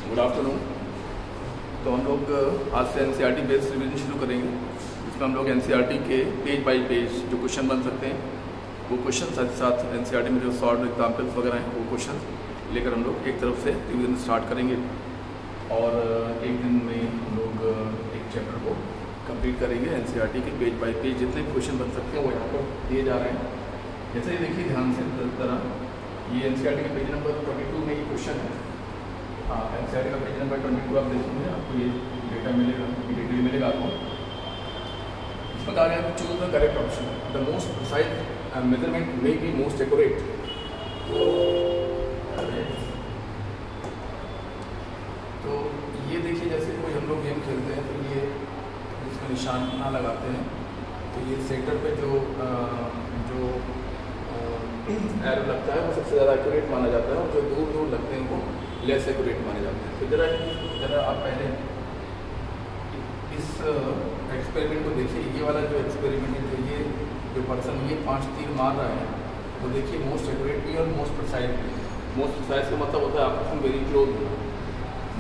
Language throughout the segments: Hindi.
Good afternoon. तो हम लोग आज से एनसीईआरटी बेस्ड रिवीजन शुरू करेंगे, जिसमें हम लोग एनसीईआरटी के पेज बाय पेज जो क्वेश्चन बन सकते हैं वो क्वेश्चन, साथ ही साथ एनसीईआरटी में जो शॉर्ट एग्जाम्पल्स वगैरह हैं वो क्वेश्चन लेकर हम लोग एक तरफ से रिवीजन स्टार्ट करेंगे और एक दिन में हम लोग एक चैप्टर को कंप्लीट करेंगे। एनसीईआरटी के पेज बाय पेज जितने क्वेश्चन बन सकते हैं वो यहाँ पर दिए जा रहे हैं। जैसे ही देखिए ध्यान से तरह, ये एनसीईआरटी के पेज नंबर 22 में ये क्वेश्चन है। हाँ, एनसीईआरटी का पेज नंबर 22 आप देखेंगे, आपको ये डेटा मिलेगा, डिटेल मिलेगा आपको। इसमें कहा गया है choose the correct option, the most precise measurement may be most accurate. तो ये देखिए, जैसे कोई हम लोग गेम खेलते हैं तो ये इसमें निशान ना लगाते हैं, तो ये सेंटर पे जो एरो लगता है वो सबसे ज़्यादा एक्यूरेट माना जाता है, और जो दूर दूर लगते हैं वो लेस एक्यूरेट माने जाते हैं। तो जरा आप पहले इस एक्सपेरिमेंट को देखिए। ये वाला जो एक्सपेरिमेंट है, तो ये जो पर्सन ये 5 तीर मार रहा है, तो देखिए मोस्ट एक्यूरेट भी और मोस्ट प्रिसाइज भी। मोस्ट प्रिसाइज का मतलब होता है आपस में वेरी क्लोज होना,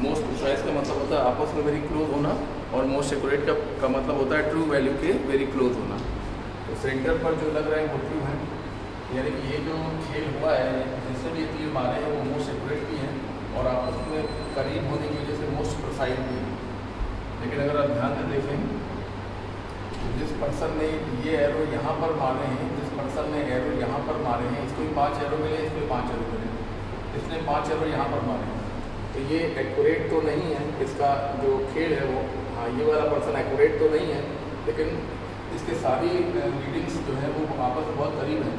मोस्ट प्रिसाइज का मतलब होता है आपस में वेरी क्लोज होना, और मोस्ट एक्यूरेट का मतलब होता है ट्रू वैल्यू के वेरी क्लोज होना। तो सेंटर पर जो लग रहा है वो ट्रू है, यानी कि ये जो खेल हुआ है जिससे भी ये तीर मारे हैं वो मोस्ट एक्यूरेट भी हैं और आपस में करीब होने की वजह से मोस्ट प्रिसाइज भी है। लेकिन अगर आप ध्यान से देखें तो जिस पर्सन ने ये एरो यहाँ पर मारे हैं, जिस पर्सन ने एरो यहाँ पर मारे हैं, इसको भी 5 एरो मिले, इसको भी 5 एरो मिले, इसने 5 एरो यहाँ पर मारे हैं, तो ये एक्यूरेट तो नहीं है। इसका जो खेल है वो, हाँ, ये वाला पर्सन एक्यूरेट तो नहीं है, लेकिन इसके सारी रीडिंग्स जो है वो आपस में बहुत करीब है।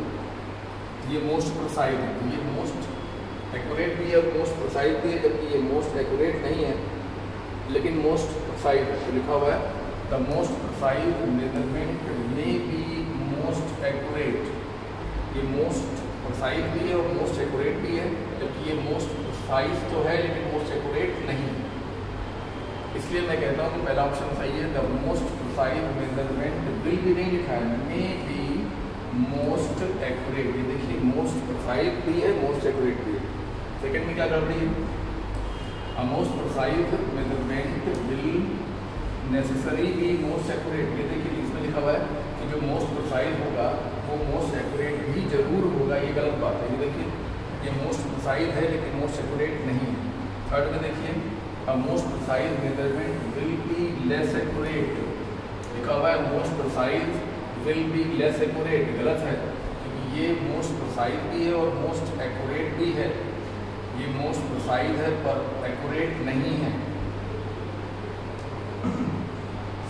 ये मोस्ट प्रिसाइज है, तो ये मोस्ट एक्यूरेट भी है और मोस्ट प्रिसाइज भी है, जबकि ये मोस्ट एक्यूरेट नहीं है लेकिन मोस्ट प्रिसाइज है। तो लिखा हुआ है the most precise measurement may be most accurate. ये मोस्ट प्रिसाइज भी है और मोस्ट एक्यूरेट भी है, जबकि ये मोस्ट प्रिसाइज तो है लेकिन मोस्ट एक्यूरेट नहीं है। इसलिए मैं कहता हूँ कि पहला ऑप्शन सही है, the most precise measurement will भी नहीं लिखा है, मे बी मोस्ट एक्यूरेट। ये देखिए मोस्ट प्रिसाइज भी है, मोस्ट एक्यूरेट भी है। सेकंड में क्या कर रही है, a most precise measurement will necessary be most accurate. ये देखिए इसमें लिखा हुआ है कि जो मोस्ट प्रिसाइज होगा वो मोस्ट एक्यूरेट भी जरूर होगा, ये गलत बात है। ये देखिए ये मोस्ट प्रिसाइज है लेकिन मोस्ट एक्यूरेट नहीं है। थर्ड में देखिए a most precise measurement will be less accurate, लिखा हुआ है most precise will be less accurate, गलत है, क्योंकि ये मोस्ट प्रिसाइज भी है और मोस्ट एक्यूरेट भी है। ये मोस्ट प्रिसाइज है पर एक्यूरेट नहीं है।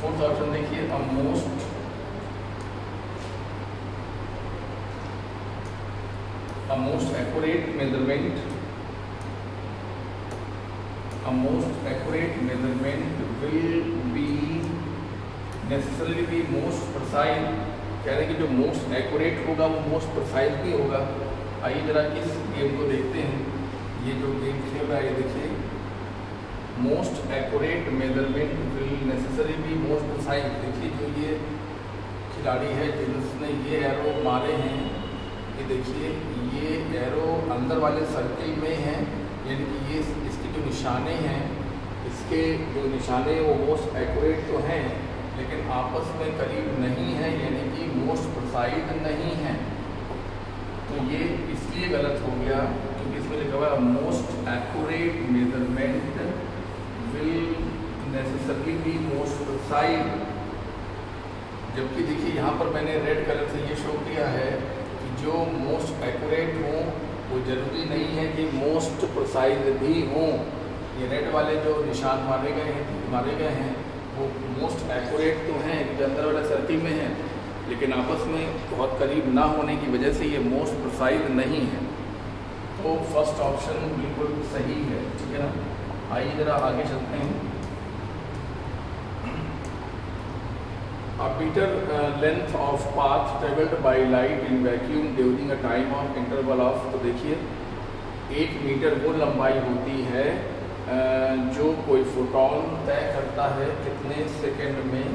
फोर्थ ऑप्शन देखिए, a most accurate measurement, a most accurate measurement will be necessarily भी मोस्ट प्रिसाइज। कह रहे हैं कि जो मोस्ट एक्यूरेट होगा वो मोस्ट प्रिसाइज भी होगा। आइए जरा इस गेम को देखते हैं। ये जो गेम खेल रहा है, ये देखिए most accurate measurement will necessary भी मोस्ट प्रिसाइज। देखिए जो ये खिलाड़ी है जिसने ये एरो मारे हैं, ये देखिए ये एरो अंदर वाले सर्किल में हैं, यानी कि ये इसके जो निशाने हैं, इसके जो निशाने वो मोस्ट एक्यूरेट तो हैं लेकिन आपस में करीब नहीं है, यानी कि मोस्ट प्रिसाइज नहीं है। तो ये इसलिए गलत हो गया क्योंकि इसमें लिखा हुआ है most accurate measurement will necessarily be most precise. जबकि देखिए यहाँ पर मैंने रेड कलर से ये शो किया है कि जो मोस्ट एक्यूरेट हों वो ज़रूरी नहीं है कि मोस्ट प्रिसाइज भी हों। ये रेड वाले जो निशान मारे गए हैं वो मोस्ट एक्यूरेट तो हैं क्योंकि अंदर वाला सर्किल में है, लेकिन आपस में बहुत करीब ना होने की वजह से ये मोस्ट प्रिसाइज नहीं है। तो फर्स्ट ऑप्शन बिल्कुल सही है, ठीक है ना। आइए जरा आगे चलते हैं। A meter length of path traveled by light in vacuum during a time of interval of, तो देखिए 1 मीटर वो लंबाई होती है जो कोई फोटोन तय करता है कितने सेकंड में।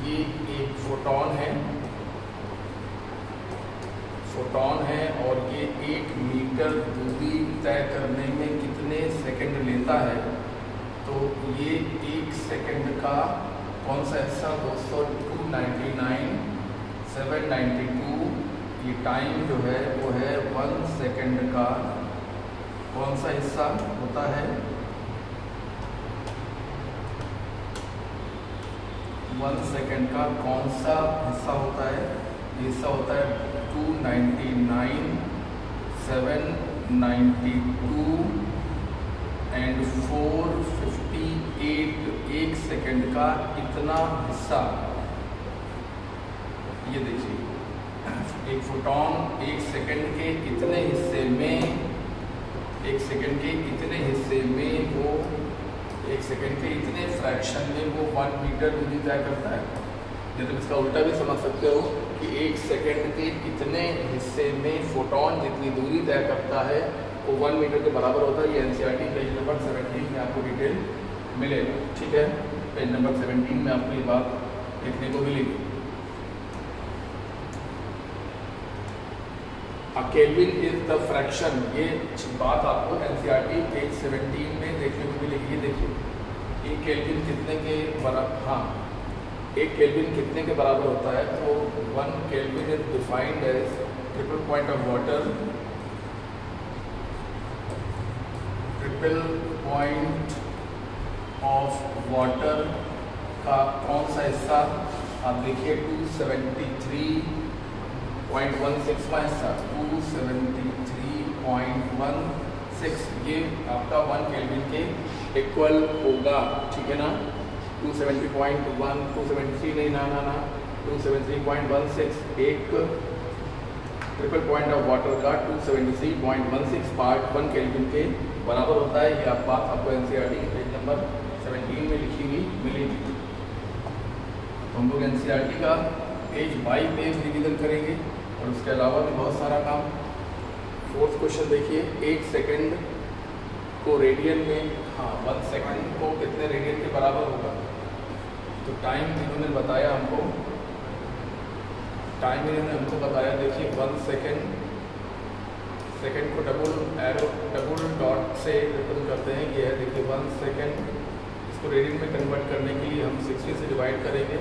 ये एक फोटोन है, फोटॉन है और ये 1 मीटर दूरी तय करने में कितने सेकंड लेता है, तो ये 1 सेकंड का कौन सा हिस्सा 299 792, ये टाइम जो है वो है 1 सेकंड का कौन सा हिस्सा होता है, 1 सेकंड का कौन सा हिस्सा होता है, ये हिस्सा होता है 299 792 एंड 458, 1 सेकंड का इतना हिस्सा। ये देखिए एक फोटॉन 1 सेकंड के इतने हिस्से में, 1 सेकंड के इतने हिस्से में वो 1 सेकंड के इतने फ्रैक्शन में वो 1 मीटर दूरी तय करता है। या तो इसका उल्टा भी समझ सकते हो कि 1 सेकंड के इतने हिस्से में फोटॉन जितनी दूरी तय करता है वो 1 मीटर के बराबर होता है। ये NCERT पेज नंबर 17 में आपको डिटेल मिलेगा। ठीक है, पेज नंबर 17 में आपको ये बात देखने को मिलेगी। केल्विन इज द फ्रैक्शन, ये बात आपको NCERT पेज 17 में देखने को मिलेगी। ये देखिए 1 केल्विन कितने के बराबर, हाँ 1 केल्विन कितने के बराबर होता है, तो 1 kelvin is defined as triple point of water, triple point of water का कौन सा हिस्सा, आप देखिए 273.16 का हिस्सा 273.16, ये आपका 1 केल्विन के इक्वल होगा। ठीक है ना, 270.1 273 नहीं ना 273.16, एक ट्रिपल पॉइंट ऑफ वाटर का 273.16 पार्ट 1 केल्विन के बराबर होता है। ये आप बात आपको NCERT पेज नंबर 17 में लिखी हुई मिलेगी। तो हम लोग NCERT का पेज बाई पेज रिवीजन करेंगे और उसके अलावा भी बहुत सारा काम। 4th क्वेश्चन देखिए, 1 सेकंड को रेडियन में, हाँ 1 सेकंड को कितने रेडियन के बराबर होगा, तो टाइम इन्होंने बताया हमको, देखिए 1 सेकंड को डबल डॉट से रिप्रेजेंट करते हैं। ये है देखिए 1 सेकंड, इसको रेडियन में कन्वर्ट करने के लिए हम 60 से डिवाइड करेंगे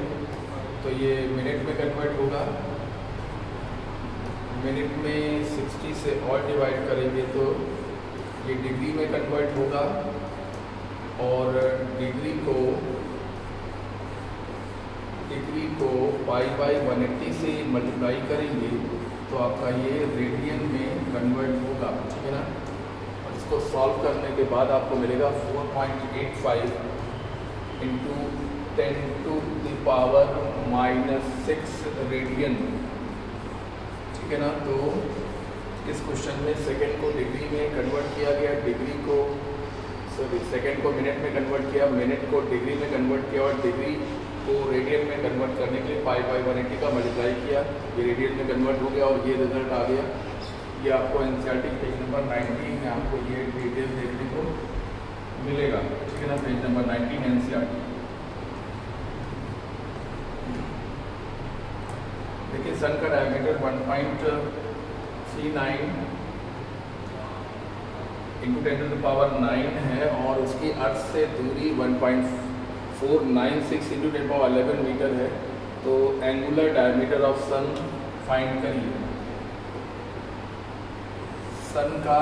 तो ये मिनट में कन्वर्ट होगा, मिनट में 60 से और डिवाइड करेंगे तो ये डिग्री में कन्वर्ट होगा, और डिग्री को π/180 से मल्टीप्लाई करेंगे तो आपका ये रेडियन में कन्वर्ट होगा। ठीक है ना, और इसको सॉल्व करने के बाद आपको मिलेगा 4.85 इंटू 10⁻⁻6 रेडियन। ठीक है ना, तो इस क्वेश्चन में सेकंड को डिग्री में कन्वर्ट किया गया, सेकंड को मिनट में कन्वर्ट किया, मिनट को डिग्री में कन्वर्ट किया और डिग्री को रेडियन में कन्वर्ट करने के लिए π/180 का मल्टीप्लाई किया, ये रेडियन में कन्वर्ट हो गया और ये रिजल्ट आ गया। ये आपको NCERT पेज नंबर 19 में आपको ये डिटेल देखने को मिलेगा। ठीक है ना, पेज नंबर 19 NCERT। देखिए सन का डायमीटर 1.39 इंटू 10⁻9 है और उसकी अर्थ से दूरी 1.496 इंटू 10⁻11 मीटर है। तो angular diameter of sun find करिए। सन का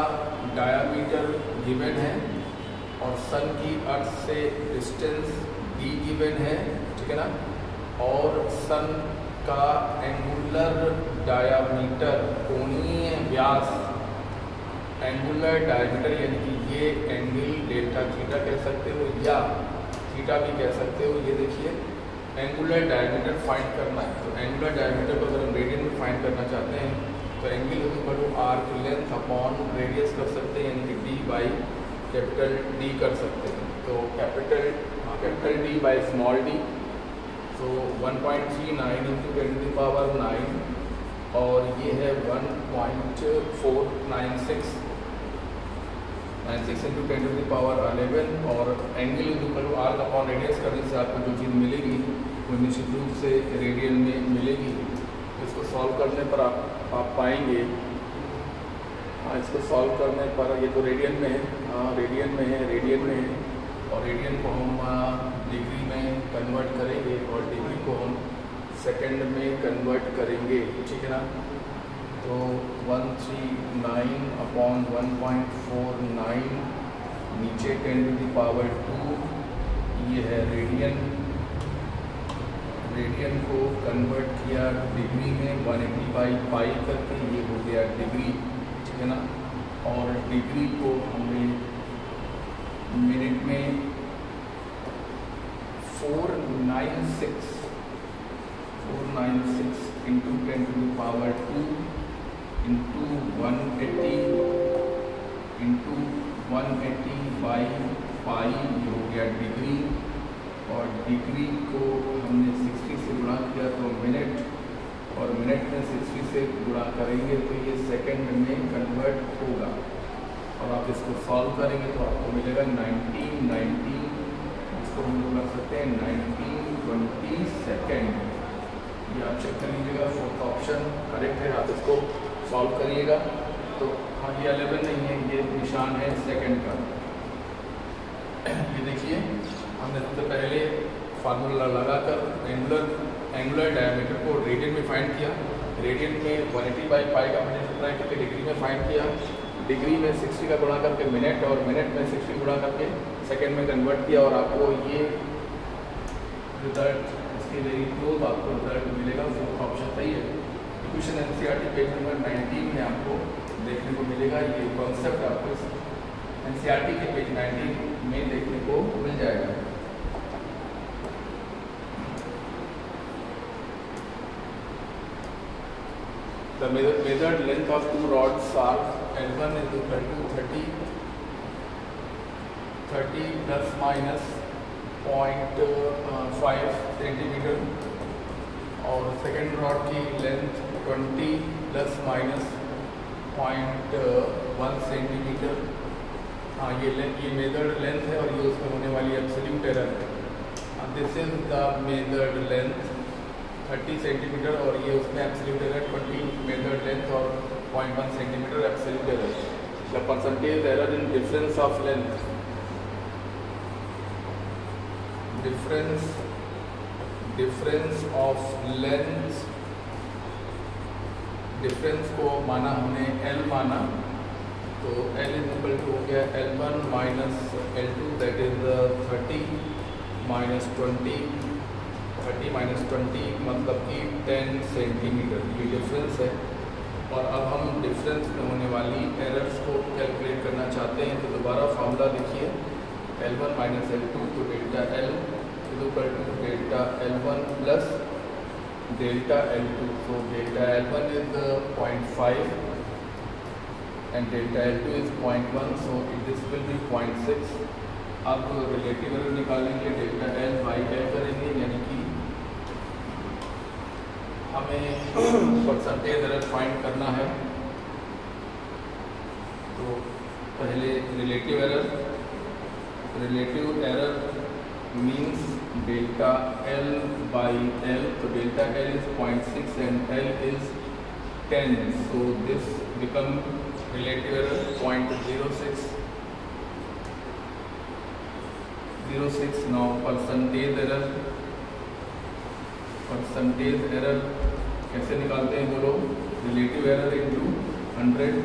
डायमीटर गिवन है और सन की अर्थ से डिस्टेंस d गिवन है। ठीक है ना, और सन का एंगुलर डायमीटर, कोणीय व्यास, एंगुलर डायमीटर यानी कि ये एंगल डेल्टा थीटा कह सकते हो या थीटा भी कह सकते हो। ये देखिए एंगुलर डायमीटर फाइंड करना है, तो एंगुलर डायमीटर को अगर हम रेडियन में फाइंड करना चाहते हैं तो angle equal to arc length upon radius कर सकते हैं, यानी कि D/कैपिटल D कर सकते हैं। तो capital D by small d, तो 1.39 इंटू 10⁻9 और ये है 1.496 इंटू 10⁻11 और angle equal to arc upon radius करने से आपको जो चीज़ मिलेगी वो निश्चित रूप से रेडियन में मिलेगी। इसको सॉल्व करने पर आप पाएंगे इसको सॉल्व करने पर ये तो रेडियन में है, रेडियन में है, और रेडियन को हम डिग्री में कन्वर्ट करेंगे और डिग्री को हम सेकंड में कन्वर्ट करेंगे, ठीक है ना। तो 139/1.49 नीचे 10⁻², ये है रेडियन। रेडियन को कन्वर्ट किया डिग्री में 180/π करके, ये हो गया डिग्री, ठीक है ना। और डिग्री को हमने मिनट में 496 इंटू 10⁻² इंटू 180 इंटू 180/π, ये हो गया डिग्री। और डिग्री को हमने 60 से गुणा किया तो मिनट, और मिनट में 60 से गुणा करेंगे तो ये सेकंड में कन्वर्ट होगा। और आप इसको सॉल्व करेंगे तो आपको मिलेगा 1990, इसको हम लोग कर सकते हैं 1920 सेकेंड। ये आप चेक कर लीजिएगा, फोर्थ ऑप्शन करेक्ट है, आप इसको सॉल्व करिएगा। तो हाँ, ये 11 नहीं है, ये निशान है सेकंड का। ये देखिए, हमने सबसे पहले फार्मूला लगाकर एंगुलर डायमीटर को रेडियन में फाइंड किया। रेडियन में 180/π का मैंने सब्ट्रैक्ट करके डिग्री में फाइंड किया। डिग्री में 60 का गुणा करके मिनट, और मिनट में 60 गुणा करके सेकंड में कन्वर्ट किया। और आपको ये रिजल्ट, इसके वेरी क्लोज आपको रिजल्ट मिलेगा। फोर्थ ऑप्शन सही है। इक्वेशन एनसीईआरटी पेज नंबर 19 में आपको देखने को मिलेगा। ये कॉन्सेप्ट आपको एनसीईआरटी के पेज 19 में देखने को मिल जाएगा। The measured length of two rods are L1 is equal to 30 plus minus 0.5 centimetre, और सेकेंड रॉड की लेंथ 20 प्लस माइनस 0.1 सेंटीमीटर। हाँ, ये मेजर्ड लेंथ है और ये उसमें होने वाली एब्सोल्यूट एरर है। This is the measured length 30 centimetre, और ये उसमें एब्सोल्यूट एरर 20 मेजर्ड लेंथ और 0.1 centimetre absolute error. The percentage error in difference of length, difference को माना हमने L माना, तो L इज इक्वल टू हो गया L1 minus L2, that is 30 minus 20 मतलब कि 10 सेंटीमीटर, ये डिफरेंस है। और अब हम डिफरेंस में होने वाली एरर्स को कैलकुलेट करना चाहते हैं, तो दोबारा फार्मूला देखिए, L1 माइनस L2, तो delta L is equal to delta L1 plus delta L2। So delta L1 is 0.5 and delta L2 is 0.1, so this will be 0.6। अब रिलेटिव एरर निकालेंगे, डेल्टा L बाई L करेंगे, यानी कि हमें परसेंटेज एरर फाइंड करना है। तो पहले relative error means delta L by L, तो delta L is 0.6 and L is 10, so this become relative error 0.06। Now percentage error कैसे निकालते हैं बोलो, relative error into 100,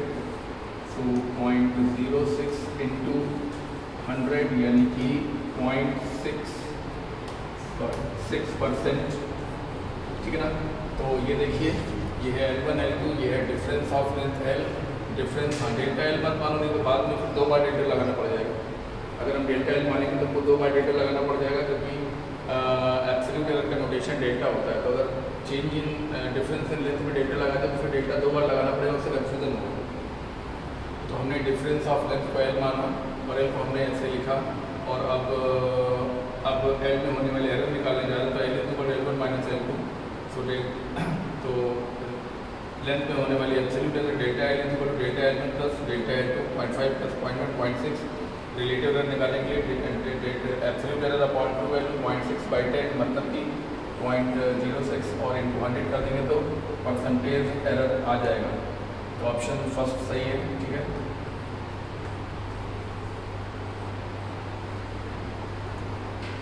so 0.06 into 100 यानी कि 0.6%, ठीक है ना। तो ये देखिए, ये है L1 L2, ये है difference of length L, difference. हाँ, डेल्टा L मत मानो, नहीं तो बाद में फिर 2 बार डेल्टा लगाना पड़ जाएगा। अगर हम डेल्टा L मानेंगे तो हमको 2 बार डेल्टा लगाना पड़ जाएगा, क्योंकि एब्सोल्यूट एरर का नोटेशन डेल्टा होता है। तो अगर change in difference in length में डेल्टा लगाते तो फिर डेल्टा 2 बार लगाना पड़ेगा, उससे कंफ्यूजन होगा। तो हमने डिफरेंस ऑफ लेंथ को L माना और L को हमने ऐसे लिखा, और अब L में होने वाले एरर निकालने जा रहे हैं, तो L is equal to L1 minus L2। तो लेंथ में होने वाली absolute error delta L is equal to delta L1 plus delta L2, 0.5 plus 0.1 0.6। Relative error निकालेंगे, एब्सोल्यूट एरर अपॉन 2L 0.6/10, मतलब कि 0.06 और इंटू 100 कर देंगे तो परसेंटेज एरर आ जाएगा। तो ऑप्शन फर्स्ट सही है, ठीक है।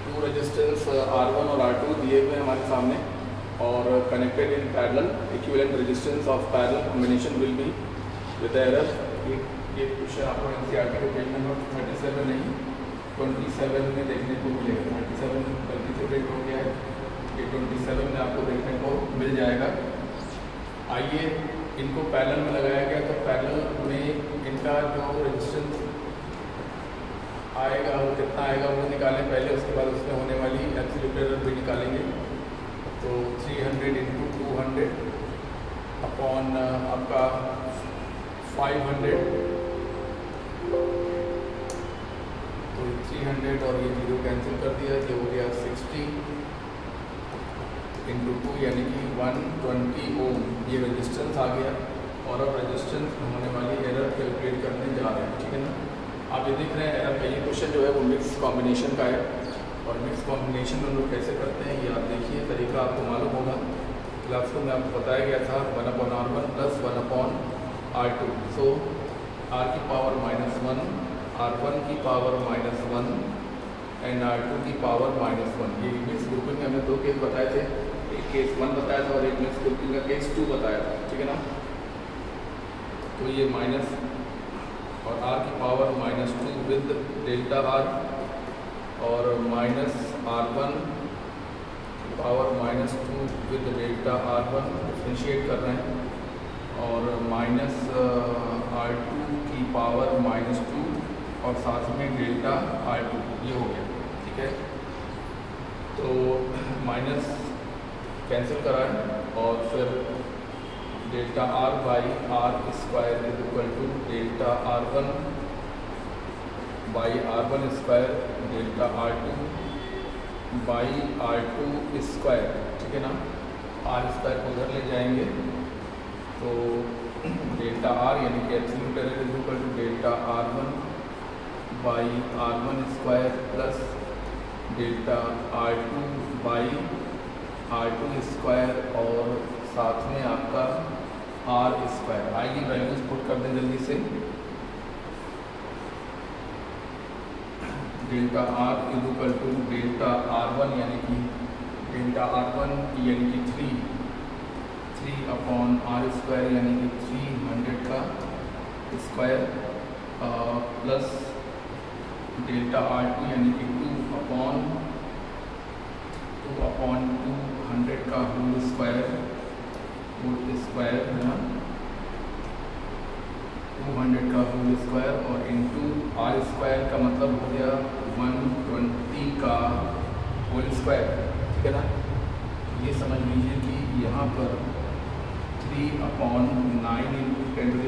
टू रेजिस्टेंस R1 और R2 दिए हुए हमारे सामने और connected in parallel, equivalent resistance of parallel combination will be with error. ये क्वेश्चन आपको एनसीईआरटी के पेज नंबर 37 नहीं 27 में देखने को मिलेगा। 37 गलती से ब्रेक हो गया है, ये 27 में आपको देखने को मिल जाएगा। आइए इनको पैरेलल में लगाया गया, तो पैरेलल में इनका जो रेजिस्टेंस आएगा वो कितना आएगा वो निकालें पहले, उसके बाद उसमें होने वाली एब्सोल्यूट एरर भी निकालेंगे। तो 300 इंटू 200 अपॉन आपका 500, तो 300 और ये 0 कैंसिल कर दिया, ये हो गया 60 इंटू 2 यानी कि 120 ओम ये रेजिस्टेंस आ गया। और अब रेजिस्टेंस में होने वाली एरर कैलकुलेट करने जा रहे हैं, ठीक है ना। आप ये देख रहे हैं एरर का ये क्वेश्चन जो है वो मिक्स कॉम्बिनेशन का है, और मिक्स कॉम्बिनेशन में लोग कैसे करते हैं ये आप देखिए, तरीका आपको मालूम होगा। क्लास में आपको बताया गया था 1/R1 प्लस 1/R2। सो R की पावर -1, R1 की पावर -1 एंड R2 की पावर -1। ये मिक्स ग्रुपिंग में हमने दो केस बताए थे, एक केस 1 बताया था और एक मिक्स ग्रुपिंग का केस 2 बताया था, ठीक है ना। तो ये माइनस और R की पावर -2 विद डेल्टा R और माइनस R1 की power -2 with delta R1 differentiate कर रहे हैं, और माइनस R2 की पावर -2 और साथ में डेल्टा R2 ये हो गया, ठीक है। तो माइनस कैंसिल कराएं और फिर delta R by R square is equal to delta R1 by R1 square delta R2 by R2 square, ठीक है ना। R स्क्वायर को उधर ले जाएंगे तो डेल्टा R यानी कि absolute error is equal to delta R1 by R1 square plus delta R2 by R2 square और साथ में आपका R स्क्वायर। आइए वैल्यूज पुट कर दें जल्दी से। Delta R is equal to delta R1 यानी कि डेल्टा R1 यानी कि 3 अपॉन R स्क्वायर यानी कि 300 का स्क्वायर प्लस डेल्टा R2 यानी कि 2 अपॉन 200 का होल स्क्वायर है ना, 200 का होल स्क्वायर और इंटू R स्क्वायर का मतलब हो गया 120 का होल स्क्वायर, ठीक है ना। ये समझ लीजिए कि यहाँ पर 3/9 इंटू 10⁴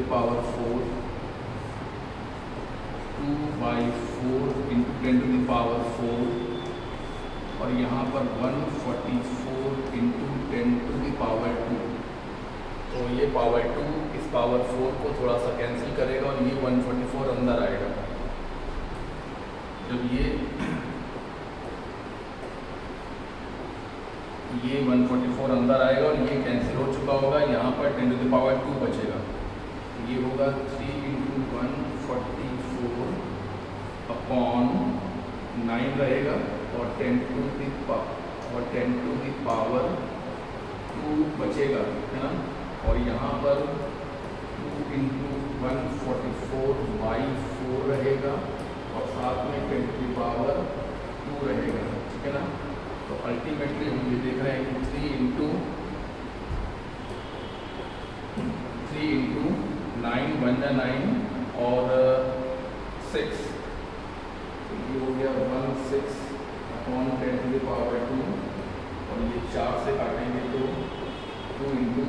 2/4 इंटू 10⁴ और यहाँ पर 144 इंटू 10⁻²। तो ये पावर 2 इस पावर 4 को थोड़ा सा कैंसिल करेगा और ये 144 अंदर आएगा। जब ये 144 अंदर आएगा और ये कैंसिल हो चुका होगा, यहाँ पर 10⁻² बचेगा। ये होगा 3 इंटू 144 अपॉन 9 रहेगा और 10 टू दी पावर 2 बचेगा, है ना। और यहाँ पर 2 इंटू 144/4 रहेगा और साथ में 10 की पावर 2 रहेगा, ठीक है ना। तो अल्टीमेटली हम ये देख रहे हैं कि 3 इंटू 9 बन जा 9 और 6, तो ये हो गया 16 अपॉन 10⁻²। और ये 4 से काटेंगे तो 2 इंटू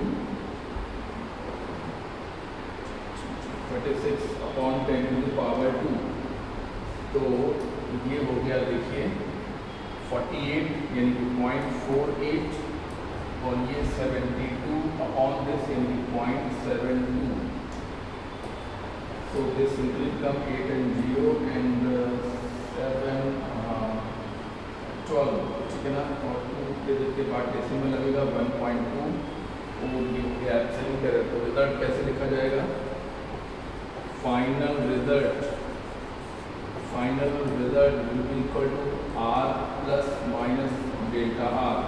36 अपॉन 10⁻²। तो ये हो गया देखिए 48 यानी कि 0.48 और ये 72 अपॉन दिस यानी कि 0.72। So this will become 8 and 0 and 7 12, ठीक है ना। और 2 डिजिट के बाद डेसिमल लगेगा 1.2 और ये हो गया एब्सोल्यूट एरर। तो रिजल्ट कैसे लिखा जाएगा? Final result will be equal to r plus minus delta r,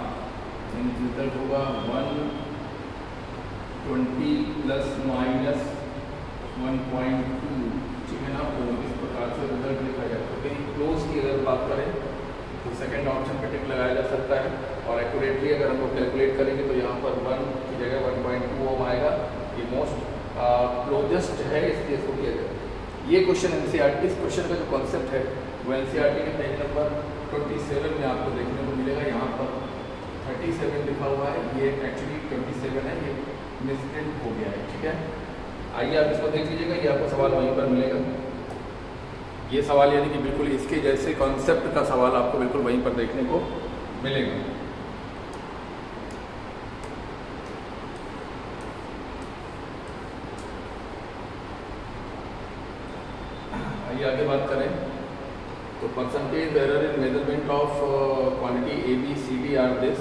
यानी रिजल्ट होगा 120 प्लस माइनस 1.2, ठीक है ना। तो इस प्रकार से रिजल्ट लिखा जाए। तो कहीं क्लोज की अगर बात करें तो सेकंड ऑप्शन पे टिक लगाया जा सकता है, और एक्यूरेटली अगर हम लोग कैलकुलेट करेंगे तो यहाँ पर 1 की जगह 1.2 ओम आएगा। ये मोस्ट क्लोजेस्ट है, इसलिए इसको किया जाए। ये क्वेश्चन एनसीईआरटी, इस क्वेश्चन का जो कॉन्सेप्ट है वो एनसीईआरटी के पेज नंबर 27 में आपको देखने को मिलेगा। यहाँ पर 37 लिखा हुआ है, ये एक्चुअली 27 है, ये मिसप्रिंट हो गया है, ठीक है। आइए आप इसको देख लीजिएगा, ये आपको सवाल वहीं पर मिलेगा। ये सवाल यानी कि बिल्कुल इसके जैसे कॉन्सेप्ट का सवाल आपको बिल्कुल वहीं पर देखने को मिलेगा। आइए आगे बात करें तो percentage error in measurement of quantity A B C D are this,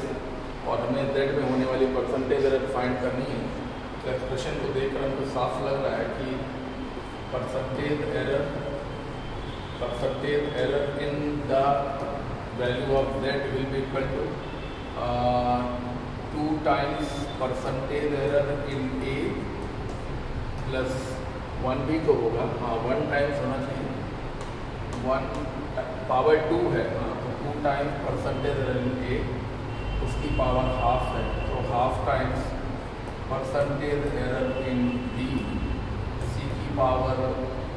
और हमें जेड में होने वाली परसेंटेज एरर फाइंड करनी है। तो एक्सप्रेशन को देखकर हमको साफ लग रहा है कि percentage error in the value of Z will be equal to 2 times percentage error in A plus 1 भी तो होगा, हाँ 1 टाइम्स होना चाहिए, 1 पावर 2 है, हाँ तो 2 times percentage error in A, उसकी पावर हाफ है, तो half times percentage error in B, C की पावर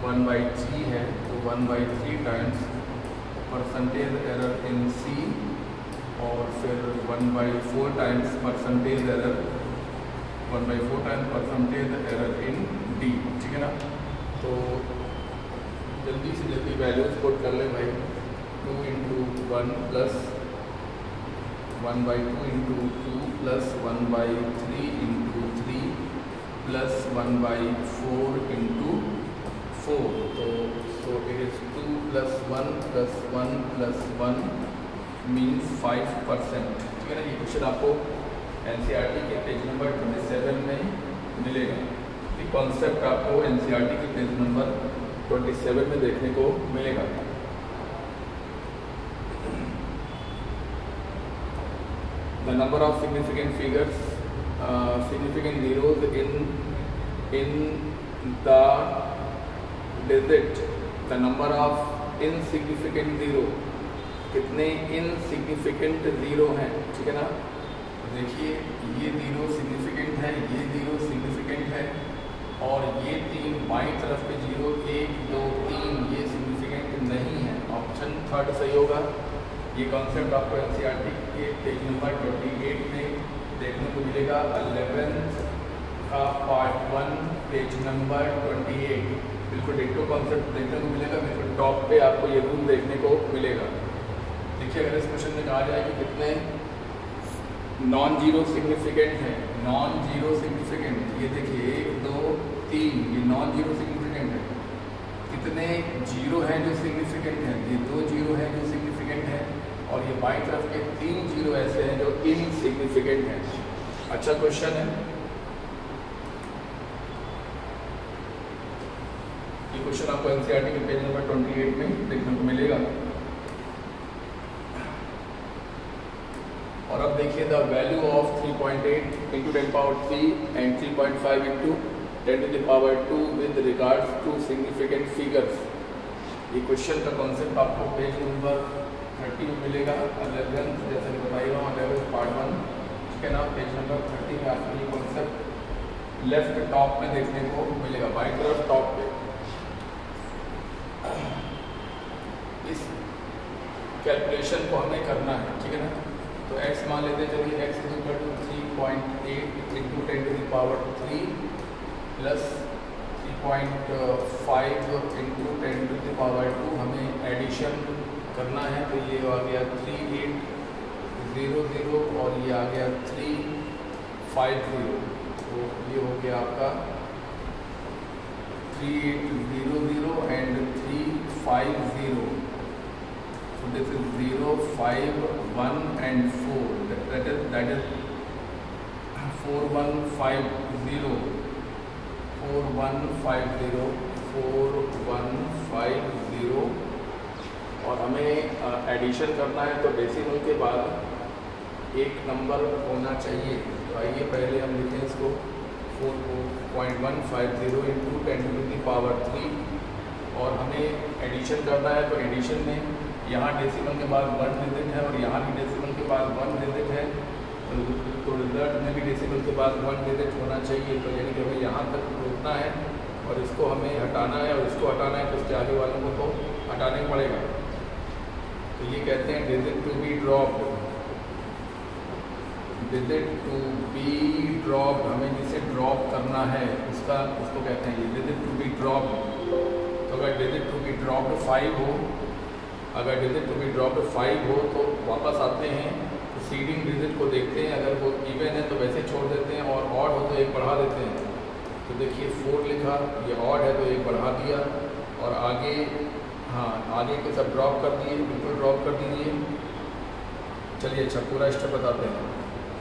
1/3 है, तो 1/3 times percentage error in C, और फिर 1/4 times percentage error 1/4 times percentage error in D, ठीक है ना। तो जल्दी से जल्दी वैल्यूज पुट कर ले भाई। 2 × 1 प्लस 1/2 × 2 प्लस 1/3 × 3 प्लस 1/4 × 4, तो इट इज 2 + 1 + 1 + 1 मीन्स 5%, ठीक है ना। ये क्वेश्चन आपको एनसीईआरटी के पेज नंबर 27 में मिलेगा। ये कॉन्सेप्ट आपको एनसीईआरटी के पेज नंबर 27 में देखने को मिलेगा। The number of significant figures, significant zeros in the digit, the number of insignificant zero, कितने इनसिग्निफिकेंट ज़ीरो हैं, ठीक है ना। तो देखिए ये ज़ीरो सिग्निफिकेंट है, ये ज़ीरो सिग्निफिकेंट है, और ये 3 बाईं तरफ के जीरो 1 2 3 ये सिग्निफिकेंट नहीं है। ऑप्शन थर्ड सही होगा। ये कॉन्सेप्ट आपको एनसीईआरटी के पेज नंबर 28 में देखने को मिलेगा। 11th का पार्ट 1 पेज नंबर 28, बिल्कुल डिक्टो कॉन्सेप्ट देखने को मिलेगा। बिल्कुल टॉप पे आपको ये रूल देखने को मिलेगा। देखिए अगर इस क्वेश्चन में कहा जाए कि कितने नॉन जीरो सिग्निफिकेंट हैं, नॉन जीरो सिग्निफिकेंट, ये देखिए 1 2 3 ये नॉन जीरो सिग्निफिकेंट है। कितने जीरो हैं जो सिग्निफिकेंट हैं? ये 2 जीरो हैं जो सिग्निफिकेंट हैं, और ये बाईं तरफ के 3 जीरो ऐसे हैं जो इनसिग्निफिकेंट हैं। अच्छा क्वेश्चन है। ये क्वेश्चन आपको एनसीईआरटी के पेज नंबर 28 में देखने को मिलेगा। और अब देखिए the value of 3.8 × 10⁻³ and 3.5 × 10⁻² with regards to significant figures. ये क्वेश्चन का कॉन्सेप्ट आपको पेज नंबर 30 में मिलेगा। 11th जैसा कि बताई रहा हूँ 11th पार्ट 1, ठीक है ना। पेज नंबर 30 में आपको ये कॉन्सेप्ट लेफ्ट टॉप में देखने को मिलेगा, बाई तरफ टॉप पे। इस कैलकुलेशन को हमें करना है, ठीक है ना। तो x मान लेते हैं, चलिए x = 3.8 × 10⁻³ प्लस 3.5 × 10⁻²। हमें एडिशन करना है, तो ये आ गया 3800 और ये आ गया 350, तो ये हो गया आपका 3800 and 350। So this is 0 5 1 and 4, that is 4150 और हमें एडिशन करना है तो डेसिमल के बाद एक नंबर होना चाहिए। तो आइए पहले हम लिखें इसको 4.150 इंटू 10⁻³ और हमें एडिशन करना है। तो एडिशन में यहाँ डेसिमल के बाद 1 डिजिट है और यहाँ भी डेसिमल के बाद 1 डिजिट है, तो रिजल्ट में भी डेसिमल के बाद 1 डिजिट होना चाहिए। तो यानी कि हमें यहाँ तक रोकना है और इसको हमें हटाना है और इसको हटाना है तो इसके आगे वालों को तो हटाना ही पड़ेगा। तो ये कहते हैं digit to be dropped, digit to be dropped, हमें जिसे ड्रॉप करना है उसको कहते हैं ये डिजिट टू बी ड्रॉप्ड। तो अगर डिजिट टू बी ड्रॉप्ड 5 हो, अगर डिजिट टू बी ड्रॉप्ड 5 हो तो वापस आते हैं, सीडिंग डिजिट को देखते हैं, अगर वो इवन है तो वैसे छोड़ देते हैं और ऑड हो तो एक बढ़ा देते हैं। तो देखिए 4 लिखा, ये ऑड है तो एक बढ़ा दिया और आगे आगे को सब ड्रॉप कर दिए, बिल्कुल ड्रॉप कर दीजिए। चलिए अच्छा पूरा स्टेप बताते हैं।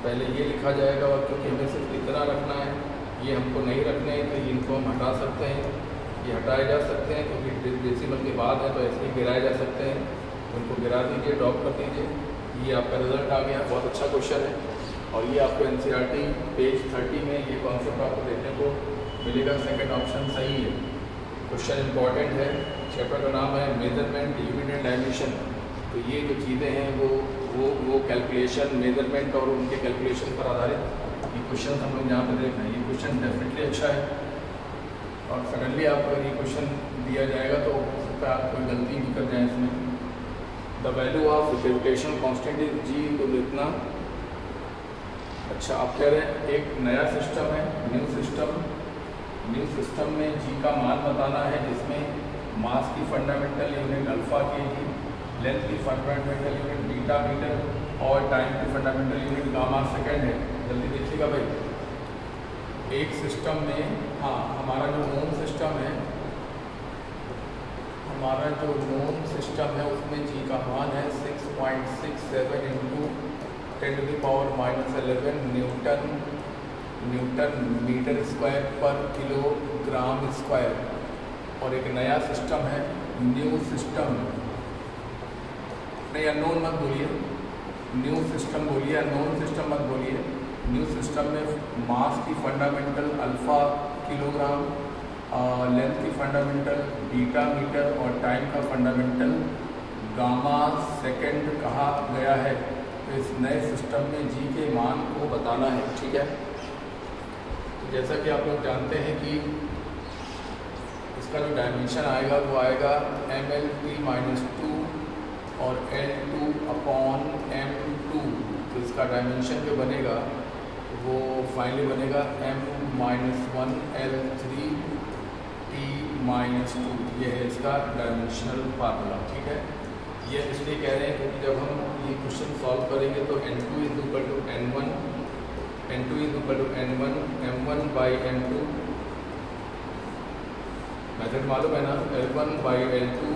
पहले ये लिखा जाएगा और क्योंकि हमें सिर्फ इतना रखना है, ये हमको नहीं रखने हैं तो इनको हम हटा सकते हैं, ये हटाए जा सकते हैं क्योंकि डेसिमल के बाद है तो ऐसे ही गिराए जा सकते हैं। उनको गिरा दीजिए, ड्रॉप कर दीजिए। ये आपका रिजल्ट आ गया, बहुत अच्छा क्वेश्चन है और ये आपको NCERT पेज 30 में ये कॉन्सेप्ट आपको देखने को मिलेगा। सेकंड ऑप्शन सही है, क्वेश्चन इंपॉर्टेंट है। चैप्टर का नाम है मेजरमेंट, यूनिट एंड डायमेंशन। तो ये जो चीज़ें हैं वो कैलकुलेशन, मेजरमेंट और उनके कैलकुलेशन पर आधारित ये क्वेश्चन हम लोग यहाँ पर देख रहे हैं। ये क्वेश्चन डेफिनेटली अच्छा है और सडनली आपको ये क्वेश्चन दिया जाएगा तो हो सकता है आप कोई गलती भी कर जाए इसमें। The value of gravitational constant is G, तो लिखना। अच्छा आप कह रहे हैं एक नया सिस्टम है, न्यू सिस्टम में G का मान बताना है जिसमें मास की fundamental unit alpha kg, length की फंडामेंटल यूनिट बीटा मीटर और टाइम की फंडामेंटल यूनिट गामा सेकेंड है। जल्दी देखिएगा भाई, एक सिस्टम में हमारा जो नोन सिस्टम है उसमें G का मान है 6.67 इंटू 10⁻11 न्यूटन मीटर स्क्वायर पर किलोग्राम स्क्वायर। और एक नया सिस्टम है, न्यू सिस्टम, नहीं अननोन मत बोलिए, न्यू सिस्टम बोलिए, अननोन सिस्टम मत बोलिए। न्यू सिस्टम में मास की फंडामेंटल अल्फा किलोग्राम, लेंथ की फंडामेंटल बीटा मीटर और टाइम का फंडामेंटल गामा सेकेंड कहा गया है। तो इस नए सिस्टम में G के मान को बताना है, ठीक है। तो जैसा कि आप लोग जानते हैं कि इसका जो डायमेंशन आएगा वो आएगा mL/-2 और L2/m2। तो इसका डायमेंशन जो बनेगा वो फाइनली बनेगा m-1L3T-2। ये है इसका डायमेंशनल फार्मूला, ठीक है। ये इसलिए कह रहे हैं क्योंकि जब हम ये क्वेश्चन सॉल्व करेंगे तो N2 = N1 m1/m2 मेथड मालूम है ना, L1/L2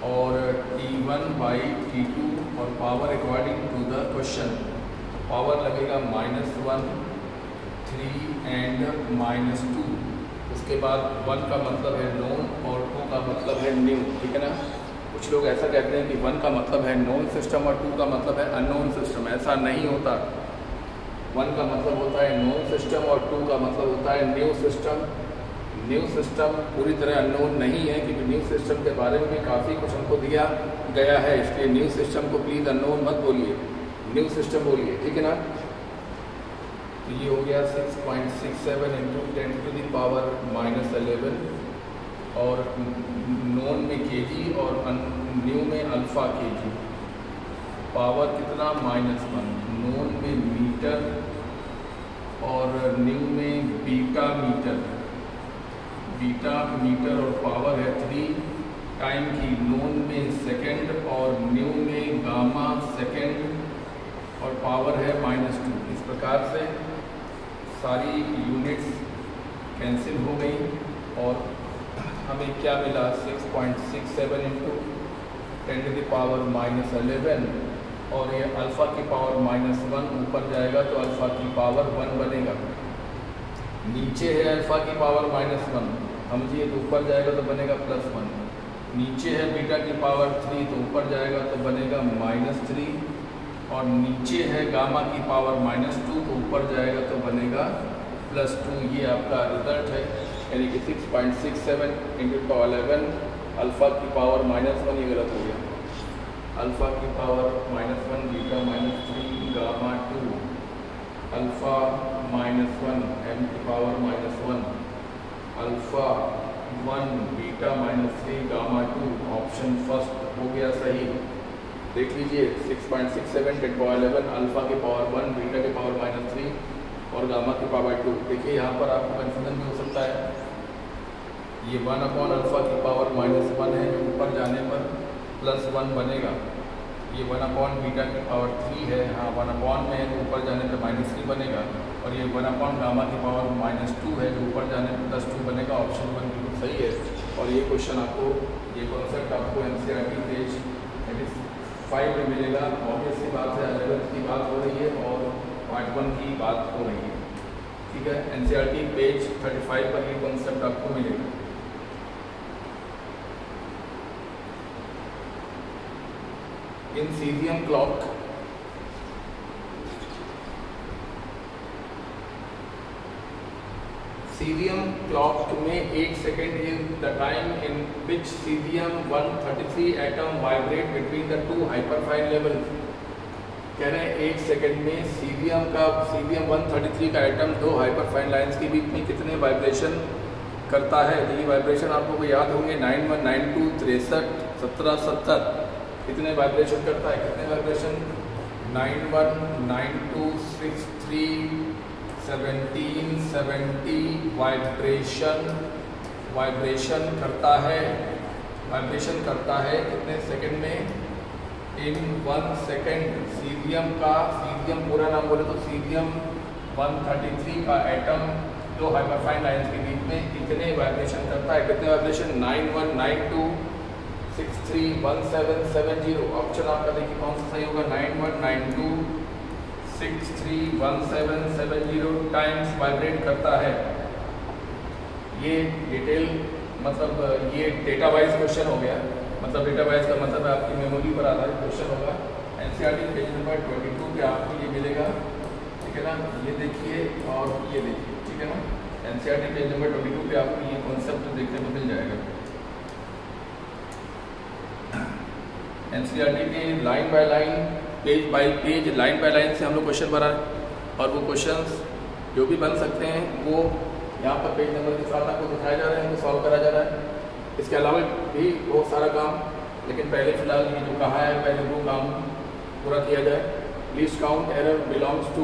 और T1/T2 और power according to the question. Power लगेगा -1, 3 एंड -2। उसके बाद 1 का मतलब है नोन और 2 का मतलब है न्यू, ठीक है ना। कुछ लोग ऐसा कहते हैं कि 1 का मतलब है नोन सिस्टम और 2 का मतलब है अननोन सिस्टम। ऐसा नहीं होता। 1 का मतलब होता है नोन सिस्टम और 2 का मतलब होता है न्यू सिस्टम। न्यू सिस्टम पूरी तरह अननोन नहीं है क्योंकि न्यू सिस्टम के बारे में काफ़ी कुछ हमको दिया गया है, इसलिए न्यू सिस्टम को प्लीज़ अननोन मत बोलिए, न्यू सिस्टम बोलिए, ठीक है ना। तो ये हो गया 6.67 इंटू 10⁻11 और नोन में kg और न्यू में अल्फ़ा kg। पावर कितना -1, नोन में मीटर और न्यू में बीटा मीटर और पावर है 3 टाइम की, नोन में सेकंड और न्यू में गामा सेकंड और पावर है -2। इस प्रकार से सारी यूनिट्स कैंसिल हो गई और हमें क्या मिला 6.67 इंटू 10⁻11 और ये अल्फ़ा की पावर -1 ऊपर जाएगा तो अल्फ़ा की पावर 1 बनेगा। नीचे है अल्फ़ा की पावर -1, समझिए, तो ऊपर जाएगा तो बनेगा +1। नीचे है बीटा की पावर 3 तो ऊपर जाएगा तो बनेगा -3, और नीचे है गामा की पावर -2 तो ऊपर जाएगा तो बनेगा +2। ये आपका रिजल्ट है, यानी कि 6.67 × 11 अल्फ़ा की पावर -1, ये गलत हो गया, अल्फ़ा की power -1 beta -3 gamma 2 alpha -1 m की power -1 alpha 1 beta -3 gamma 2। Option first हो गया सही। देख लीजिए 6.67 × 11 अल्फ़ा की पावर 1 बीटा की पावर -3 और गामा की पावर 2। देखिए यहाँ पर आपको कन्फ्यूजन भी हो सकता है, ये 1/अल्फ़ा की पावर -1 है जो ऊपर जाने पर +1 बनेगा, ये 1/ बीटा की पावर 3 है, हाँ 1/ में है तो ऊपर जाने पर -3 बनेगा, और ये 1/ गामा की पावर -2 है जो ऊपर जाने पर +2 बनेगा। ऑप्शन 1 बिल्कुल सही है। और ये क्वेश्चन आपको, ये कॉन्सेप्ट आपको NCERT पेज 85 में मिलेगा। ऑब्वियस सी बात है, अलग की बात हो रही है और पार्ट 1 की बात हो रही है, ठीक है। NCERT पेज 35 पर ये कॉन्सेप्ट आपको मिलेगा। इन सीजियम क्लॉक में 1 second is the time in which caesium 133 atom vibrate between the 2 hyperfine levels. कह रहे हैं 1 सेकेंड में सीजियम 133 का एटम 2 हाइपरफाइन लाइंस के बीच में कितने वाइब्रेशन करता है। तो ये वाइब्रेशन आपको याद होंगे 9192 63 17 70 कितने वाइब्रेशन करता है, कितने वाइब्रेशन 9192 63 17 70 वाइब्रेशन करता है कितने सेकंड में, इन 1 सेकेंड। सीजियम पूरा नाम बोले तो सीजियम 133 का एटम 2 हाइपरफाइन लाइंस के बीच में कितने वाइब्रेशन करता है, कितने वाइब्रेशन 9192 631770। ऑप्शन आपका देखिए कौन सा सही होगा, 9192 631770 टाइम्स वाइब्रेट करता है। ये डिटेल मतलब ये डेटा वाइज क्वेश्चन हो गया, मतलब डेटा वाइज का मतलब आपकी मेमोरी पर आधारित क्वेश्चन होगा। NCERT पेज नंबर 22 पे आपको ये मिलेगा, ठीक है ना। ये देखिए और ये देखिए, ठीक है ना। NCERT पेज नंबर 22 पे आपको ये कॉन्सेप्ट देखने को मिल जाएगा। NCERT के line by line, page by page, line by line से हम लोग क्वेश्चन बना, और वो क्वेश्चंस जो भी बन सकते हैं वो यहाँ पर पेज नंबर के साथ आपको दिखाया जा रहा है, उनको सॉल्व करा जा रहा है। इसके अलावा भी बहुत सारा काम, लेकिन पहले फिलहाल ये जो कहा है पहले वो काम पूरा किया जाए। Least count error belongs to,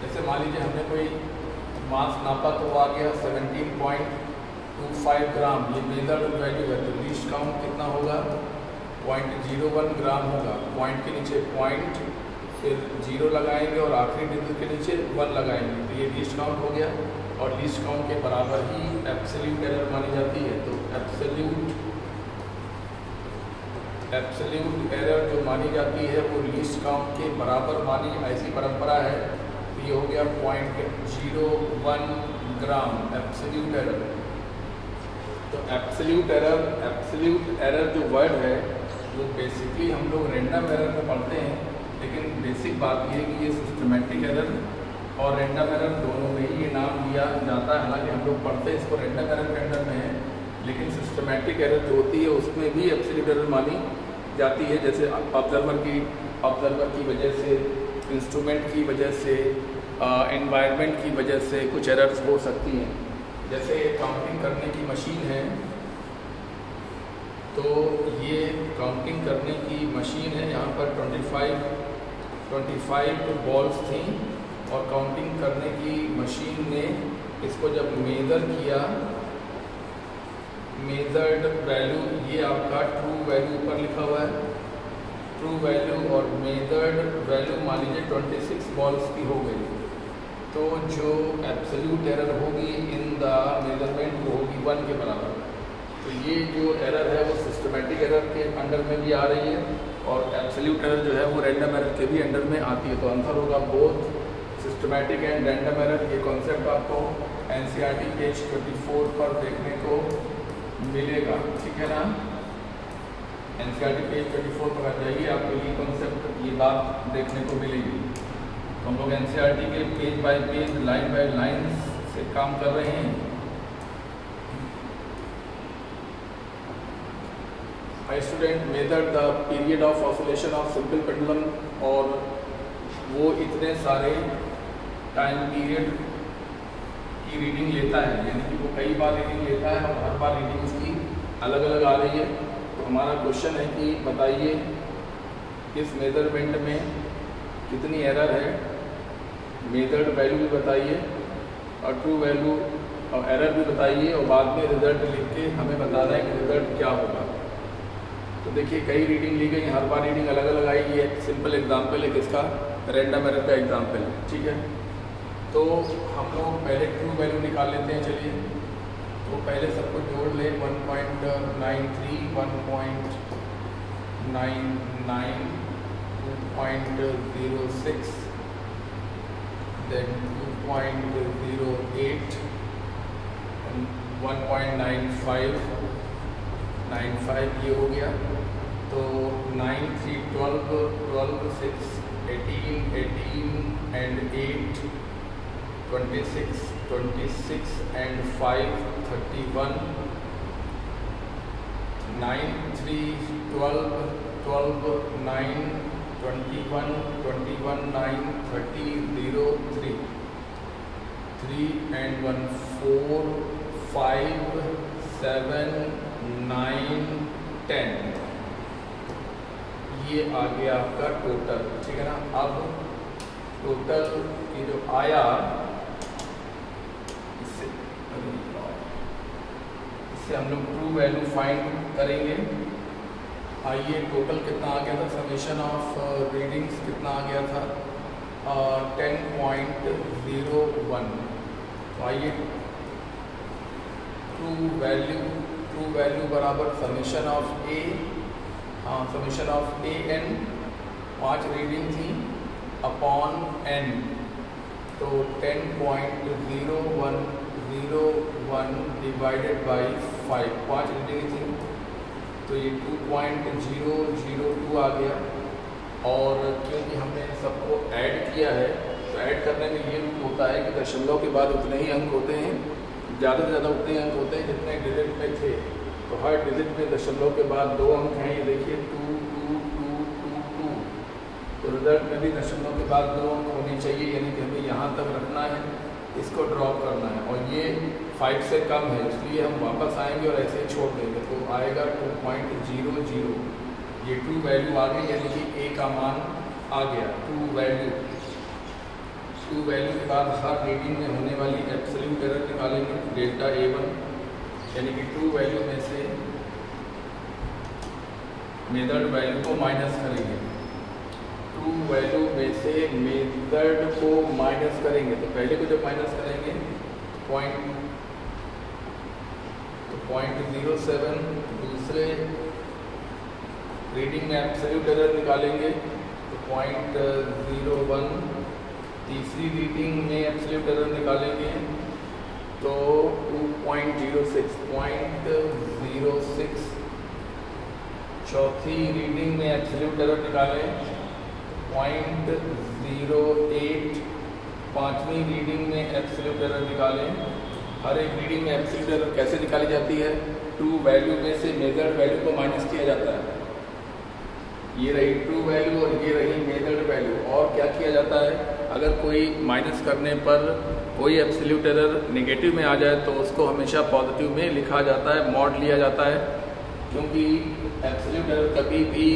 जैसे मान लीजिए हमने कोई मास नापा तो आ गया 17.25 ग्राम, ये मेजर्ड वैल्यू है, तो लीस्ट काउंट कितना होगा 0.01 ग्राम होगा। पॉइंट के नीचे पॉइंट, फिर 0 लगाएंगे और आखिरी बिंदु के नीचे 1 लगाएंगे, तो ये लीस्ट काउंट हो गया। और लीस्ट काउंट के बराबर ही एब्सोल्यूट एरर मानी जाती है, तो एब्सोल्यूट एरर जो मानी जाती है वो लीस्ट काउंट के बराबर मानी, ऐसी परंपरा है। तो ये हो गया 0.01 ग्राम एब्सोल्यूट एरर। तो एब्सोल्यूट एरर जो वर्ड है वो बेसिकली हम लोग रैंडम एरर में पढ़ते हैं, लेकिन बेसिक बात ये है कि ये सिस्टमेटिक एरर और रैंडम एरर दोनों में ही ये नाम दिया जाता है। हालांकि हम लोग पढ़ते हैं इसको रैंडम एरर के अंडर में है, लेकिन सिस्टमेटिक एरर जो होती है उसमें भी एब्सोल्यूट एरर मानी जाती है। जैसे ऑब्जर्वर की वजह से, इंस्ट्रूमेंट की वजह से, एनवायरनमेंट की वजह से कुछ एरर्स हो सकती हैं। जैसे काउंटिंग करने की मशीन है, तो ये काउंटिंग करने की मशीन है, यहाँ पर 25 बॉल्स थी, और काउंटिंग करने की मशीन ने इसको जब मेजर किया, मेजर्ड वैल्यू, ये आपका ट्रू वैल्यू ऊपर लिखा हुआ है, ट्रू वैल्यू और मेजर्ड वैल्यू मान लीजिए 26 बॉल्स की हो गई, तो जो एब्सोल्यूट एरर होगी इन द मेजरमेंट वो होगी 1 के बराबर। तो ये जो एरर है वो सिस्टमेटिक एरर के अंडर में भी आ रही है और एब्सोल्यूट एरर जो है वो रैंडम एरर के भी अंडर में आती है। तो आंसर होगा both systematic and random error. ये कॉन्सेप्ट आपको NCERT पेज 24 पर देखने को मिलेगा, ठीक है ना। NCERT पेज 24 पर आ जाइए, आपको ये कॉन्सेप्ट, ये बात देखने को मिलेगी। तो हम लोग NCERT के page by page, line by line से काम कर रहे हैं। I student measured the period of oscillation of simple pendulum, और वो इतने सारे टाइम पीरियड की रीडिंग लेता है, यानी कि वो कई बार रीडिंग लेता है और हर बार रीडिंग उसकी अलग अलग आ रही है। तो हमारा क्वेश्चन है कि बताइए इस मेजरमेंट में कितनी एरर है, मेजर्ड वैल्यू भी बताइए और ट्रू वैल्यू और एरर भी बताइए, और बाद में रिजल्ट लिख के हमें बताना है कि रिजल्ट क्या होगा। तो देखिए कई रीडिंग ली गई, हर बार रीडिंग अलग अलग आई। ये सिंपल एग्जाम्पल है किसका, रैंडम एरर का एग्जाम्पल है, ठीक है। तो हम लोग पहले ट्रू वैल्यू निकाल लेते हैं, चलिए। तो पहले सबको जोड़ ले, 1.93, 1.99, 2.06, then 2.08 and 1.95, 95 ये हो गया। तो 9, 3, 12, 12, 6, 18, 18 and 8, 26, 26 and 5, 31, 9, 3, 12, 12, 9, 21, 21, 9, 30, 0, 3, 3 and 1, 4, 5, 7, 9, 10, ये आ गया आपका टोटल, ठीक है ना। अब टोटल ये जो आया, इससे हम लोग ट्रू वैल्यू फाइंड करेंगे। आइए टोटल कितना आ गया था, समेशन ऑफ रीडिंग्स कितना आ गया था, 10.01। तो आइए ट्रू वैल्यू बराबर समेशन ऑफ ए, हाँ summation of A N, 5 reading थी अपॉन एन, तो 10.0101 डिवाइडेड बाई 5, 5 रीडिंग थी, तो ये 2.002 आ गया। और क्योंकि हमने सबको ऐड किया है, तो ऐड करने में ये रूल होता है कि दशमलव के बाद उतने ही अंक होते हैं, ज़्यादा से ज़्यादा उतने अंक होते हैं जितने डिजिट में थे। तो हर डिजिट में दशमलव के बाद 2 अंक हैं, ये देखिए 2, 2, 2, 2, 2। तो रिजल्ट में भी दशमलव के बाद 2 अंक होने चाहिए, यानी कि हमें यहाँ तक रखना है, इसको ड्रॉप करना है, और ये 5 से कम है, इसलिए हम वापस आएंगे और ऐसे ही छोड़ देंगे। तो आएगा 2.00, ये ट्रू वैल्यू आ गई, यानी कि ए का मान आ गया। ट्रू वैल्यू के बाद हर रीडिंग में होने वाली एब्सोल्यूट एरर निकालेंगे, डेल्टा A1, यानी कि ट्रू वैल्यू में से मेथड वैल्यू को माइनस करेंगे। ट्रू वैल्यू में से मेथड को माइनस करेंगे, तो पहले को जब माइनस करेंगे तो 0.07, दूसरे रीडिंग में एब्सोल्यूट एरर निकालेंगे तो 0.01, तीसरी रीडिंग में एब्सोल्यूट एरर निकालेंगे तो 2.06, चौथी रीडिंग में एब्सोल्यूट एरर निकालें 0.08, पांचवी रीडिंग में एब्सोल्यूट एरर निकालें। हर एक रीडिंग में एब्सोल्यूट एरर कैसे निकाली जाती है, ट्रू वैल्यू में से मेजर्ड वैल्यू को माइनस किया जाता है। ये रही ट्रू वैल्यू और ये रही मेजर्ड वैल्यू। और क्या किया जाता है, अगर कोई माइनस करने पर कोई एब्सोल्यूट एरर नेगेटिव में आ जाए तो उसको हमेशा पॉजिटिव में लिखा जाता है, मॉड लिया जाता है, क्योंकि एब्सोल्यूट एरर कभी भी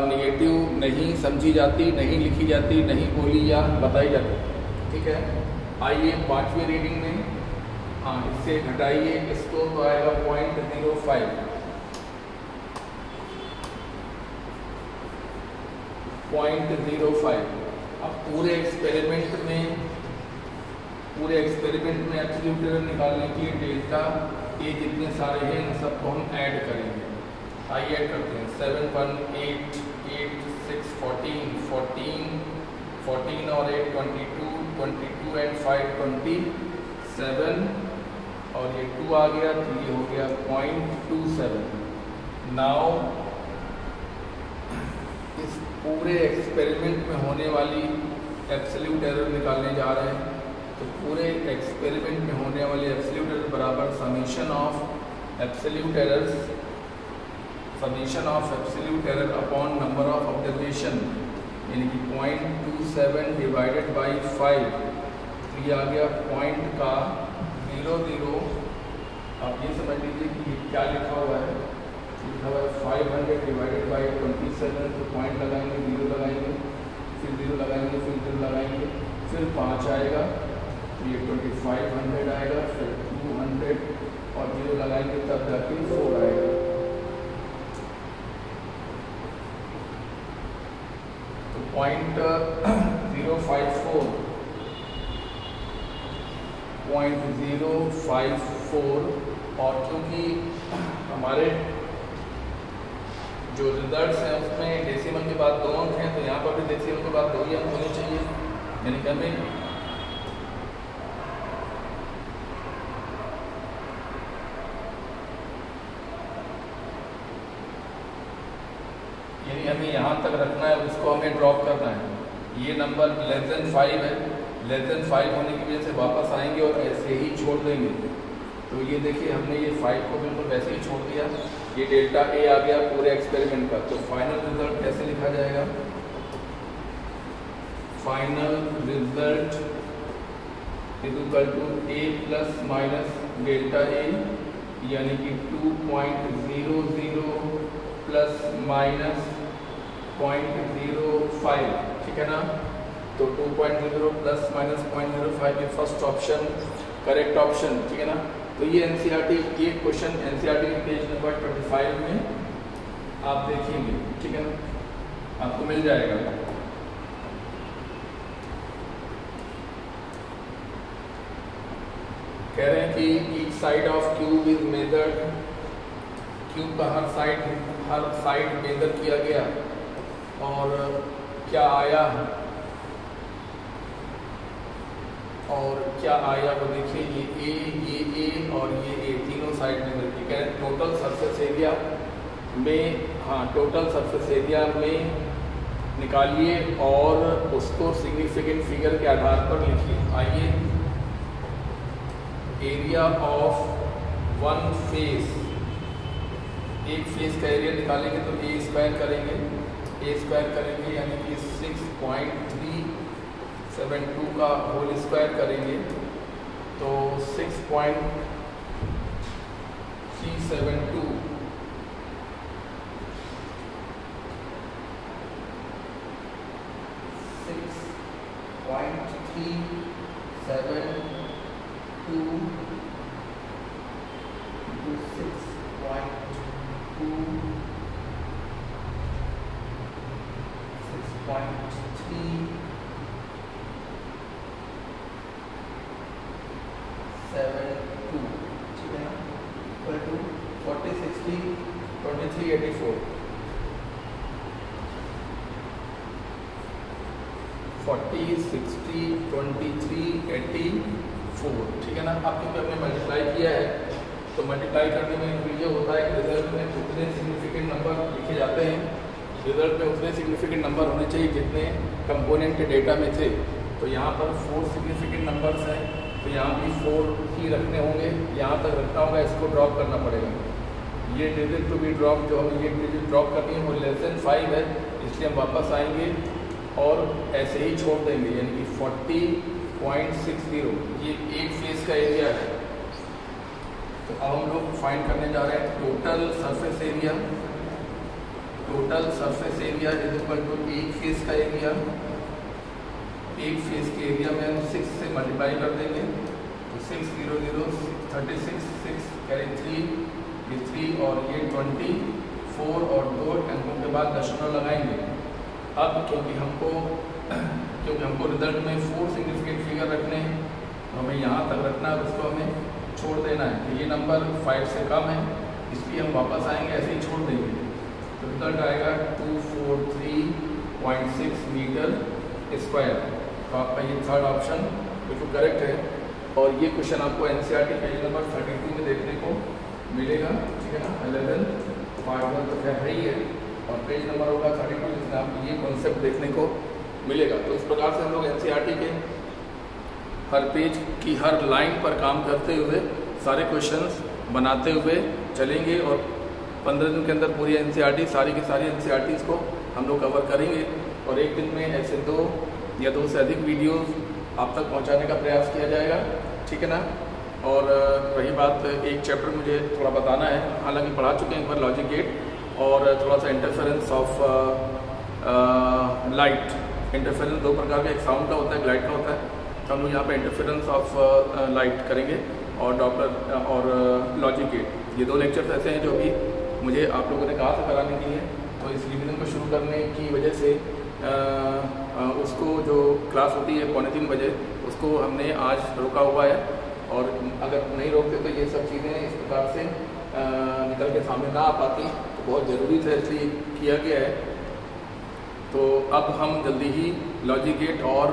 नेगेटिव नहीं समझी जाती, नहीं लिखी जाती, नहीं बोली या बताई जाती। ठीक है, आइए पांचवी रीडिंग में, हाँ इससे घटाइए इसको तो आएगा 0.05, 0.05। अब पूरे एक्सपेरिमेंट में पूरे एक्सपेरिमेंट में एब्सोल्यूट एरर निकालने के लिए डेल्टा ए जितने सारे हैं इन सबको हम ऐड करेंगे। आइए ऐड करते हैं। 7 1 8 8 6 14 14 14 और 8 22 22 एंड 5 27 और ये 2 आ गया तो ये हो गया 0.27। नाउ इस पूरे एक्सपेरिमेंट में होने वाली एब्सोल्यूट एरर निकालने जा रहे हैं। तो पूरे एक्सपेरिमेंट में होने वाली एब्सोल्यूट एरर बराबर summation of absolute error upon number of observation, यानी कि 0.27 डिवाइडेड बाई 5। तो ये आ गया पॉइंट का 00। आप ये समझ लीजिए कि ये क्या लिखा हुआ है, लिखा हुआ है 500 डिवाइडेड बाई 27। तो पॉइंट लगाएंगे, 0 लगाएंगे, फिर 0 लगाएंगे, फिर 0 लगाएंगे, फिर 5 आएगा तो ये 2500 आएगा, फिर 200 और 0 लगाएंगे तब जाके 4 आएगा। तो 0.054 और क्योंकि हमारे जो रिजल्ट्स हैं उसमें डेसिमल के बाद 2 अंक हैं, तो यहाँ पर भी डेसिमल के बाद 2 ही अंक होने चाहिए, यानी कि हमें यहाँ तक रखना है, उसको हमें ड्रॉप करना है। ये नंबर लेस देन 5 है, लेस देन 5 होने की वजह से वापस आएंगे और ऐसे ही छोड़ देंगे। तो ये देखिए हमने ये 5 को बिल्कुल वैसे ही छोड़ दिया। ये डेल्टा ए आ गया पूरे एक्सपेरिमेंट का। तो फाइनल रिजल्ट कैसे लिखा जाएगा? Final result is equal to A plus minus delta A, यानी कि 2.00 प्लस माइनस 0.05, ठीक है ना। तो 2.00 प्लस माइनस 0.05 ये फर्स्ट ऑप्शन करेक्ट ऑप्शन, ठीक है ना। तो ये एनसीईआरटी ये क्वेश्चन एनसीईआरटी के पेज नंबर 25 में आप देखेंगे, ठीक है ना, आपको मिल जाएगा। कह रहे हैं कि each side of cube is measured, cube का हर साइड मेजर किया गया और क्या आया वो देखिए, ये ए और ये ए तीनों साइड में मिलती है। टोटल सरफेस एरिया में निकालिए और उसको सिग्निफिकेंट फिगर के आधार पर लिखिए। आइए, एरिया ऑफ वन फेस, एक फेस का एरिया निकालेंगे तो ए स्क्वायर करेंगे, यानी कि 6.372 का होल स्क्वायर करेंगे तो 6.372 ठीक है ना, इक्वल टू 40 60 23 84 40 60 23 84, ठीक है ना। अब क्योंकि हमने मल्टीप्लाई किया है तो मल्टीप्लाई करने में ये होता है कि रिजल्ट में उतने सिग्निफिकेंट नंबर लिखे जाते हैं। रिजल्ट में उतने सिग्निफिकेंट नंबर होने चाहिए जितने कंपोनेंट डेटा में थे। तो यहाँ पर 4 सिग्निफिकेंट नंबर्स हैं, तो यहाँ भी 4 ही रखने होंगे, यहाँ तक रखना होगा, इसको ड्रॉप करना पड़ेगा। ये डिजिट टू बी ड्रॉप, जो हमें ये डिजिट ड्रॉप करनी है वो लेस देन 5 है, इसलिए हम वापस आएंगे और ऐसे ही छोड़ देंगे, यानी कि 40.60 ये एक फेस का एरिया है। तो अब हम लोग फाइंड करने जा रहे हैं total surface area is equal to एक फेस का एरिया। एक फेस के एरिया में हम 6 से मल्टीप्लाई कर देंगे तो 600 36 6 कैरी 3 ये 3 और ये 24 और 2 अंकों के बाद दशमलव लगाएंगे। अब क्योंकि हमको रिजल्ट में 4 सिग्निफिकेंट फिगर रखने हैं, तो हमें यहाँ तक रखना है, उसको हमें छोड़ देना है कि ये नंबर 5 से कम है, इसलिए हम वापस आएंगे, ऐसे ही छोड़ देंगे। तो रिजल्ट आएगा 243.6 मीटर स्क्वायर। तो आपका ये थर्ड ऑप्शन बिल्कुल करेक्ट है। और ये क्वेश्चन आपको NCERT पेज नंबर 32 में देखने को मिलेगा, ठीक है ना। 11 पार्ट 1 तो खैर है ही है, और पेज नंबर होगा 32 जिसमें आपको ये कॉन्सेप्ट देखने को मिलेगा। तो इस प्रकार से हम लोग NCERT के हर पेज की हर लाइन पर काम करते हुए सारे क्वेश्चंस बनाते हुए चलेंगे, और 15 दिन के अंदर पूरी NCERT सारी की सारी NCERTs को हम लोग कवर करेंगे, और एक दिन में ऐसे 2 या 2 से अधिक वीडियोस आप तक पहुंचाने का प्रयास किया जाएगा, ठीक है ना। और रही बात एक चैप्टर मुझे थोड़ा बताना है, हालांकि पढ़ा चुके हैं एक बार लॉजिक गेट, और थोड़ा सा इंटरफेरेंस ऑफ लाइट। इंटरफेरेंस 2 प्रकार का, एक साउंड का होता है, एक लाइट का होता है। तो हम लोग यहाँ पे इंटरफेरेंस ऑफ लाइट करेंगे, और डॉपलर और लॉजिक गेट, ये 2 लेक्चर्स ऐसे हैं जो अभी मुझे आप लोगों ने कहा था कराने के लिए। तो इस रिवीजन को शुरू करने की वजह से उसको जो क्लास होती है 2:45 बजे, उसको हमने आज रोका हुआ है, और अगर नहीं रोकते तो ये सब चीज़ें इस प्रकार से निकल के सामने ना आ पाती, तो बहुत ज़रूरी था इसलिए किया गया है। तो अब हम जल्दी ही लॉजिक गेट और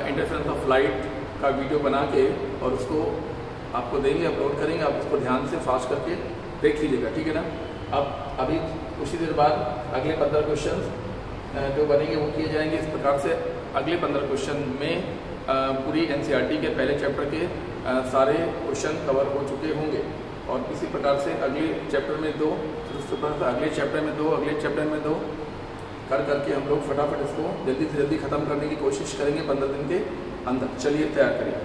इंटरफेरेंस ऑफ लाइट का वीडियो बना के और उसको आपको देंगे, अपलोड करेंगे। आप उसको ध्यान से फास्ट करके देख लीजिएगा, ठीक है ना। अब अभी कुछ ही देर बाद अगले 15 क्वेश्चन जो बनेंगे वो किए जाएंगे। इस प्रकार से अगले 15 क्वेश्चन में पूरी NCERT के पहले चैप्टर के सारे क्वेश्चन कवर हो चुके होंगे, और इसी प्रकार से अगले चैप्टर में 2, अगले चैप्टर में 2, अगले चैप्टर में 2 करके हम लोग फटाफट इसको जल्दी से जल्दी ख़त्म करने की कोशिश करेंगे 15 दिन के अंदर। चलिए तैयार करिए।